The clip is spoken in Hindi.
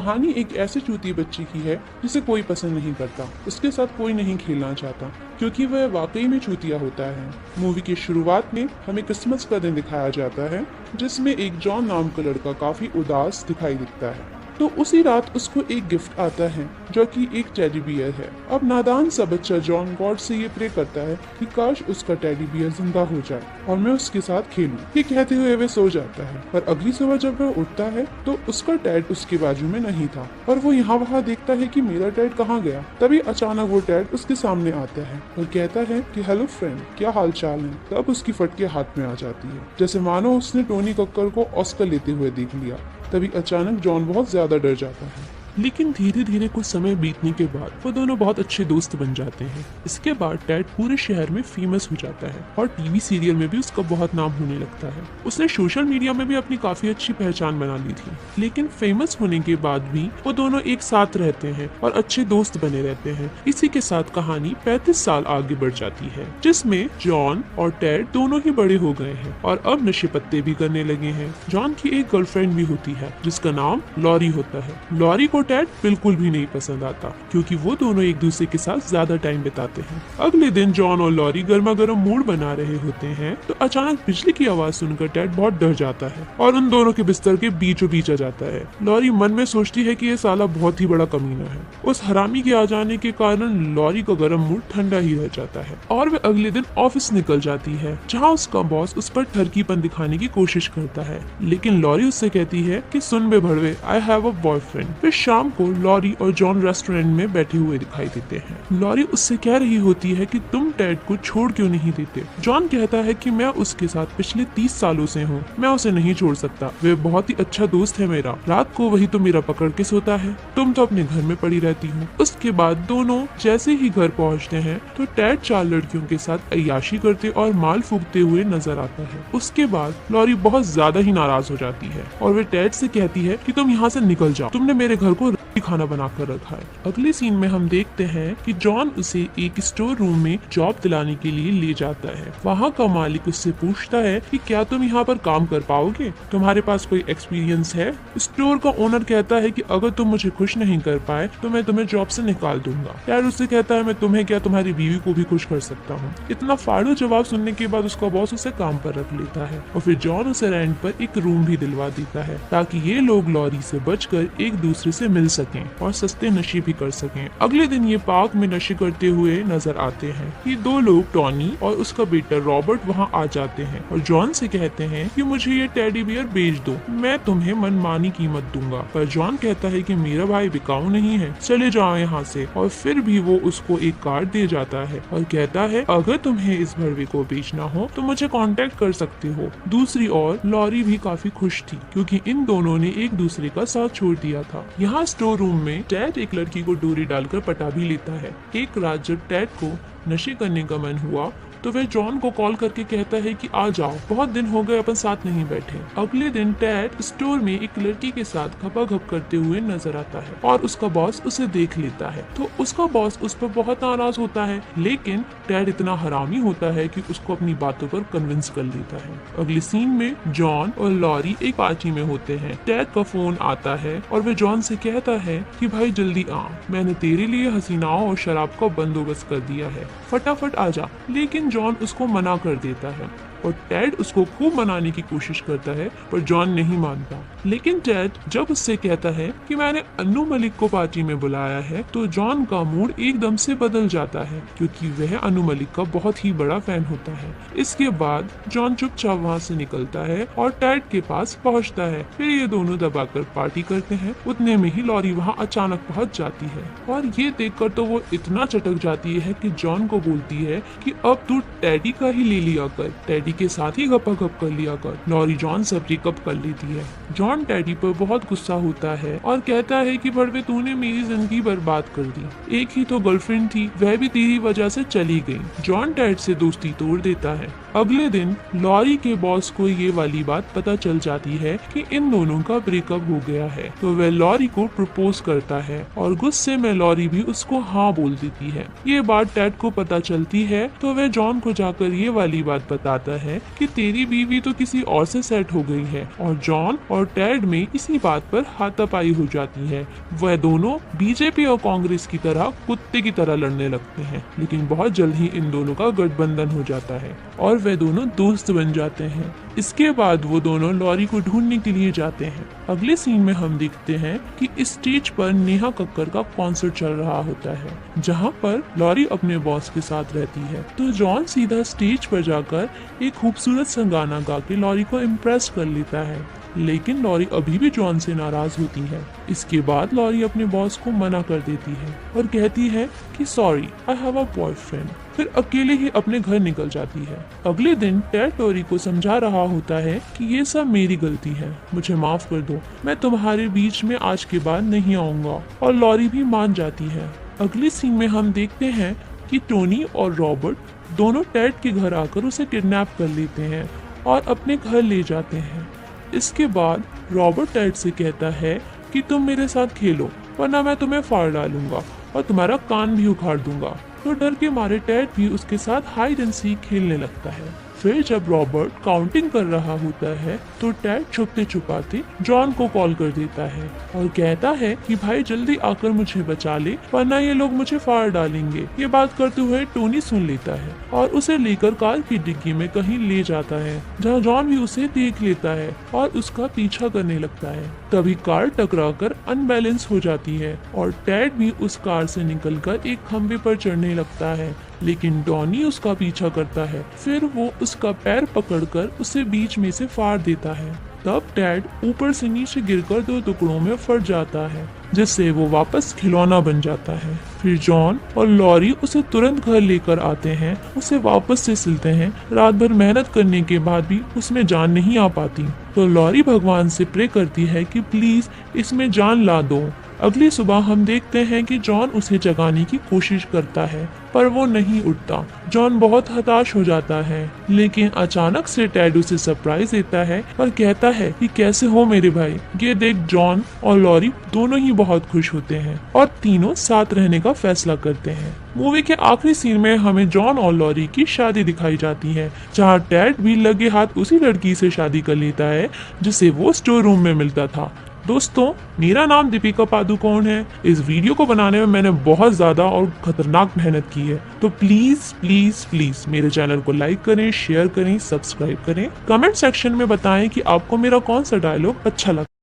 कहानी एक ऐसे चूतिए बच्चे की है जिसे कोई पसंद नहीं करता, उसके साथ कोई नहीं खेलना चाहता क्योंकि वह वाकई में चूतिया होता है। मूवी की शुरुआत में हमें क्रिसमस का दिन दिखाया जाता है जिसमें एक जॉन नाम का लड़का काफी उदास दिखाई देता है। तो उसी रात उसको एक गिफ्ट आता है जो कि एक टेडी बियर है। अब नादान सा बच्चा जॉन गॉड से ये प्रे करता है कि काश उसका टेडी बियर जिंदा हो जाए और मैं उसके साथ खेलूं। ये कहते हुए वह सो जाता है, पर अगली सुबह जब वह उठता है तो उसका टैड उसके बाजू में नहीं था और वो यहाँ वहाँ देखता है कि मेरा टैड कहाँ गया। तभी अचानक वो टैड उसके सामने आता है और कहता है कि हेलो फ्रेंड, क्या हाल चाल है। तब उसकी फटके हाथ में आ जाती है, जैसे मानो उसने टोनी कक्कर को ऑस्कर लेते हुए देख लिया। तभी अचानक जॉन बहुत ज्यादा डर जाता है, लेकिन धीरे धीरे कुछ समय बीतने के बाद वो दोनों बहुत अच्छे दोस्त बन जाते हैं। इसके बाद टैड पूरे शहर में फेमस हो जाता है और टीवी सीरियल में भी उसका बहुत नाम होने लगता है। उसने सोशल मीडिया में भी अपनी काफी अच्छी पहचान बना ली थी, लेकिन फेमस होने के बाद भी वो दोनों एक साथ रहते हैं और अच्छे दोस्त बने रहते हैं। इसी के साथ कहानी 35 साल आगे बढ़ जाती है, जिसमें जॉन और टैड दोनों ही बड़े हो गए हैं और अब नशे पत्ते भी करने लगे हैं। जॉन की एक गर्लफ्रेंड भी होती है जिसका नाम लॉरी होता है। लॉरी को टैड बिल्कुल भी नहीं पसंद आता क्योंकि वो दोनों एक दूसरे के साथ ज्यादा टाइम बिताते हैं। अगले दिन जॉन और लॉरी गर्मा गर्म मूड बना रहे होते हैं तो अचानक बिजली की आवाज सुनकर टैड बहुत डर जाता है और उन दोनों के बिस्तर के बीचों बीच आ जाता है। लॉरी मन में सोचती है कि ये साला बहुत ही बड़ा कमीना है। उस हरामी के आ जाने के कारण लॉरी का गर्म मूड ठंडा ही रह जाता है और वह अगले दिन ऑफिस निकल जाती है, जहाँ उसका बॉस उस पर ठरकीपन दिखाने की कोशिश करता है, लेकिन लॉरी उससे कहती है कि सुन बे भड़वे, आई हैव अ बॉयफ्रेंड। फिर शाम को लॉरी और जॉन रेस्टोरेंट में बैठे हुए दिखाई देते हैं। लॉरी उससे कह रही होती है कि तुम टैड को छोड़ क्यों नहीं देते। जॉन कहता है कि मैं उसके साथ पिछले 30 सालों से हूँ, मैं उसे नहीं छोड़ सकता, वे बहुत ही अच्छा दोस्त है मेरा। रात को वही तो मेरा पकड़ के सोता है, तुम तो अपने घर में पड़ी रहती हो। उसके बाद दोनों जैसे ही घर पहुँचते हैं तो टैड 4 लड़कियों के साथ अय्याशी करते और माल फूकते हुए नजर आता है। उसके बाद लॉरी बहुत ज्यादा ही नाराज हो जाती है और वे टैड से कहती है कि तुम यहाँ से निकल जाओ, तुमने मेरे घर को खाना बना कर रखा है। अगले सीन में हम देखते हैं कि जॉन उसे एक स्टोर रूम में जॉब दिलाने के लिए ले जाता है। वहाँ का मालिक उससे पूछता है कि क्या तुम यहाँ पर काम कर पाओगे, तुम्हारे पास कोई एक्सपीरियंस है। स्टोर का ओनर कहता है कि अगर तुम मुझे खुश नहीं कर पाए तो मैं तुम्हें जॉब से निकाल दूंगा। टैड उससे कहता है मैं तुम्हें क्या तुम्हारी बीवी को भी खुश कर सकता हूँ। इतना फाड़ू जवाब सुनने के बाद उसका बॉस उसे काम पर रख लेता है और फिर जॉन उसे रेंट पर एक रूम भी दिलवा देता है ताकि ये लोग लॉरी से बचकर एक दूसरे से मिल सके और सस्ते नशे भी कर सकें। अगले दिन ये पार्क में नशे करते हुए नजर आते हैं। ये 2 लोग टॉनी और उसका बेटा रॉबर्ट वहाँ आ जाते हैं और जॉन से कहते हैं कि मुझे ये टेडी बियर बेच दो, मैं तुम्हें मनमानी कीमत दूंगा। पर जॉन कहता है कि मेरा भाई बिकाऊ नहीं है, चले जाओ यहाँ से। और फिर भी वो उसको एक कार्ड दे जाता है और कहता है अगर तुम्हें इस भड़वे को बेचना हो तो मुझे कांटेक्ट कर सकते हो। दूसरी ओर लॉरी भी काफी खुश थी क्योंकि इन दोनों ने एक दूसरे का साथ छोड़ दिया था। यहाँ स्टोर रूम में टैड एक लड़की को डोरी डालकर पटा भी लेता है। एक रात जब टैड को नशे करने का मन हुआ तो वह जॉन को कॉल करके कहता है कि आ जाओ, बहुत दिन हो गए अपन साथ नहीं बैठे। अगले दिन टैड स्टोर में एक लड़की के साथ खपाखप करते हुए नजर आता है और उसका बॉस उसे देख लेता है तो उसका बॉस उस पर बहुत नाराज होता है, लेकिन टैड इतना हरामी होता है कि उसको अपनी बातों पर कन्विंस कर लेता है। अगले सीन में जॉन और लॉरी एक पार्टी में होते हैं। टैड का फोन आता है और वह जॉन से कहता है कि भाई जल्दी आ, मैंने तेरे लिए हसीनाओं और शराब का बंदोबस्त कर दिया है, फटाफट आ जा। लेकिन जॉन उसको मना कर देता है और टैड उसको खूब मनाने की कोशिश करता है पर जॉन नहीं मानता। लेकिन टैड जब उससे कहता है कि मैंने अन्नू मलिक को पार्टी में बुलाया है तो जॉन का मूड एकदम से बदल जाता है क्योंकि वह अन्नू मलिक का बहुत ही बड़ा फैन होता है। इसके बाद जॉन चुपचाप वहाँ से निकलता है और टैड के पास पहुँचता है। फिर ये दोनों दबाकर पार्टी करते हैं। उतने में ही लॉरी वहाँ अचानक पहुँच जाती है और ये देखकर तो वो इतना चटक जाती है कि जॉन को बोलती है कि अब तू टैडी का ही ले लिया कर, टैडी के साथ ही गपागप कर लिया कर। लॉरी जॉन से ब्रेकअप कर लेती है। जॉन टैडी पर बहुत गुस्सा होता है और कहता है कि भड़वे तूने मेरी जिंदगी बर्बाद कर दी, एक ही तो गर्लफ्रेंड थी, वह भी तेरी वजह से चली गई। जॉन टैड से दोस्ती तोड़ देता है अगले दिन लॉरी के बॉस को ये वाली बात पता चल जाती है कि इन दोनों का ब्रेकअप हो गया है, तो वह लॉरी को प्रपोज करता है और गुस्से में लॉरी भी उसको हाँ बोल देती है। ये बात टेड को पता चलती है तो वह जॉन को जाकर ये वाली बात बताता है कि तेरी बीवी तो किसी और से सेट हो गई है, और जॉन और टेड में इसी बात पर हाथापाई हो जाती है। वह दोनों बीजेपी और कांग्रेस की तरह कुत्ते की तरह लड़ने लगते हैं, लेकिन बहुत जल्द ही इन दोनों का गठबंधन हो जाता है और वे दोनों दोस्त बन जाते हैं। इसके बाद वो दोनों लॉरी को ढूंढने के लिए जाते हैं। अगले सीन में हम देखते हैं कि इस स्टेज पर नेहा कक्कर का कॉन्सर्ट चल रहा होता है, जहां पर लॉरी अपने बॉस के साथ रहती है। तो जॉन सीधा स्टेज पर जाकर एक खूबसूरत सा गाना गा के लॉरी को इम्प्रेस कर लेता है, लेकिन लॉरी अभी भी जॉन से नाराज होती है। इसके बाद लॉरी अपने बॉस को मना कर देती है और कहती है कि sorry, I have a boyfriend, फिर अकेले ही अपने घर निकल जाती है। अगले दिन टेड लॉरी को समझा रहा होता है कि ये सब मेरी गलती है, मुझे माफ कर दो, मैं तुम्हारे बीच में आज के बाद नहीं आऊंगा, और लॉरी भी मान जाती है। अगले सीन में हम देखते हैं कि टोनी और रॉबर्ट दोनों टेड के घर आकर उसे किडनैप कर लेते हैं और अपने घर ले जाते हैं। इसके बाद रॉबर्ट टेड से कहता है कि तुम मेरे साथ खेलो, वरना मैं तुम्हें फाड़ डालूंगा और तुम्हारा कान भी उखाड़ दूंगा। तो डर के मारे टेड भी उसके साथ हाइड एंड सीक खेलने लगता है। फिर जब रॉबर्ट काउंटिंग कर रहा होता है तो टेड छुपते छुपाते जॉन को कॉल कर देता है और कहता है कि भाई जल्दी आकर मुझे बचा ले, वरना ये लोग मुझे फाड़ डालेंगे। ये बात करते हुए टोनी सुन लेता है और उसे लेकर कार की डिग्गी में कहीं ले जाता है, जहाँ जॉन भी उसे देख लेता है और उसका पीछा करने लगता है। तभी कार टकराकर अनबैलेंस हो जाती है और टेड भी उस कार से निकलकर एक खंबे पर चढ़ने लगता है, लेकिन डॉनी उसका पीछा करता है। फिर वो उसका पैर पकड़कर उसे बीच में से फाड़ देता है। तब टेड ऊपर से नीचे गिरकर 2 टुकड़ों में फट जाता है, जिससे वो वापस खिलौना बन जाता है। फिर जॉन और लॉरी उसे तुरंत घर लेकर आते हैं, उसे वापस से सिलते हैं। रात भर मेहनत करने के बाद भी उसमें जान नहीं आ पाती, तो लॉरी भगवान से प्रे करती है कि प्लीज इसमें जान ला दो। अगली सुबह हम देखते हैं कि जॉन उसे जगाने की कोशिश करता है, पर वो नहीं उठता। जॉन बहुत हताश हो जाता है, लेकिन अचानक से टेड उसे सरप्राइज देता है और कहता है कि कैसे हो मेरे भाई। ये देख जॉन और लॉरी दोनों ही बहुत खुश होते हैं और तीनों साथ रहने का फैसला करते हैं। मूवी के आखिरी सीन में हमें जॉन और लॉरी की शादी दिखाई जाती है, जहाँ टेड भी लगे हाथ उसी लड़की से शादी कर लेता है जिसे वो स्टोर रूम में मिलता था। दोस्तों, मेरा नाम दीपिका पादुकोण है। इस वीडियो को बनाने में मैंने बहुत ज़्यादा और खतरनाक मेहनत की है, तो प्लीज़ प्लीज़ प्लीज़ मेरे चैनल को लाइक करें, शेयर करें, सब्सक्राइब करें। कमेंट सेक्शन में बताएं कि आपको मेरा कौन सा डायलॉग अच्छा लगा।